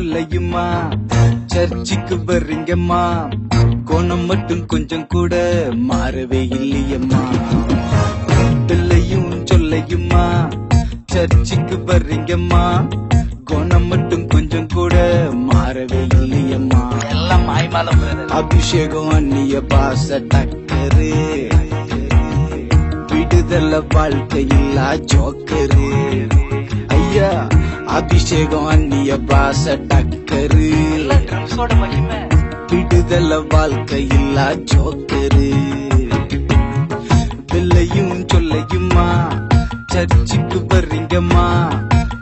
சொல்லையுமா சர்ச்சுக்கு வர்றீங்கம்மா கோணம் மட்டும் கொஞ்சம் கூட மாறவே இல்லையம்மா பிள்ளையும் சொல்லையுமா சர்ச்சுக்கு வர்றீங்கம்மா கோணம் மட்டும் கொஞ்சம் கூட மாறவே இல்லையம்மா எல்லாம் மாய்மாலம் அபிஷேகம் அந்நிய பாச டக்கரு விடுதல வாழ்க்கையில்லா ஜோக்கரு ஐயா அபிஷேகம் அந்நிய பாச டக்கரு விடுதல வாழ்க்கையில்லா ஜோக்கரு பிள்ளையும் சொல்லையுமா சர்ச்சுக்கு வர்றீங்கம்மா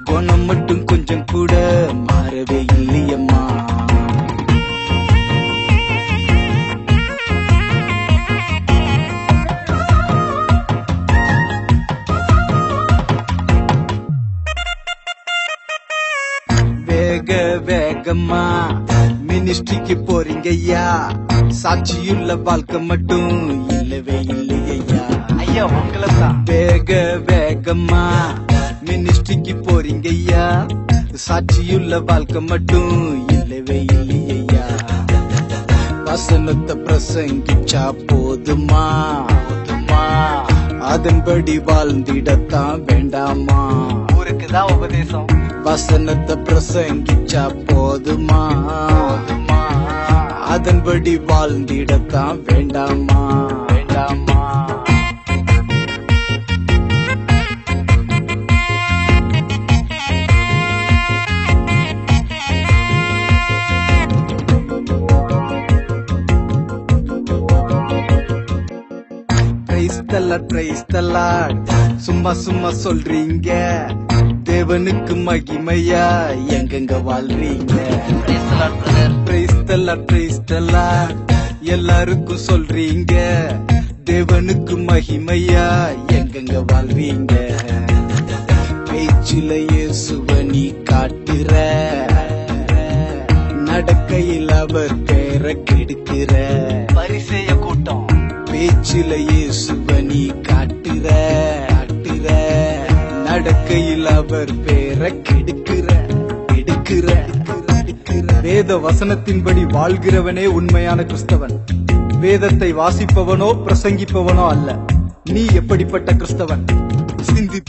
குணம் மட்டும் கொஞ்சம் கூட மாறவே இல்லையம்மா வேக வேகமா மினிஸ்ட்ரிக்கு போறீங்கய்யா சாட்சியுள்ள வாழ்க்கை மட்டும் இல்லவே இல்லையா ஐயா உங்களதான் வேக வேகமா மினிஸ்ட்ரிக்கு போறீங்கய்யா சாட்சியுள்ள வாழ்க்கை மட்டும் இல்லவே இல்லையா வசனத்தை பிரசங்கிச்சா போதுமா அதன்படி வாழ்ந்திடத்தான் வேண்டாமா ஊருக்குதான் உபதேசம் வசனத்தை பிரசங்கிச்சா போதுமா அதன்படி வாழ்ந்திடத்தான் வேண்டாமா பிரைஸ் தி லார்ட் சும்மா சும்மா சொல்றீங்க தேவனுக்கு மகிமையா எங்கெங்க வாழ்றீங்க பிரைஸ் தி லார்ட் எல்லாருக்கும் சொல்றீங்க தேவனுக்கு மகிமையா எங்கெங்க வாழ்றீங்க பேச்சில இயேசுவ நீ காட்டுற நடக்கையில் அவர் பேரை கெடுக்கிற பரிசேய கூட்டம் பேச்சில இயேசுவ நீ காட்டுற நடக்கையில் அவர் பேரை கெடுக்கிற வேத வசனத்தின்படி வாழ்கிறவனே உண்மையான கிறிஸ்தவன் வேதத்தை வாசிப்பவனோ பிரசங்கிப்பவனோ அல்ல நீ எப்படிப்பட்ட கிறிஸ்தவன் சிந்தித்து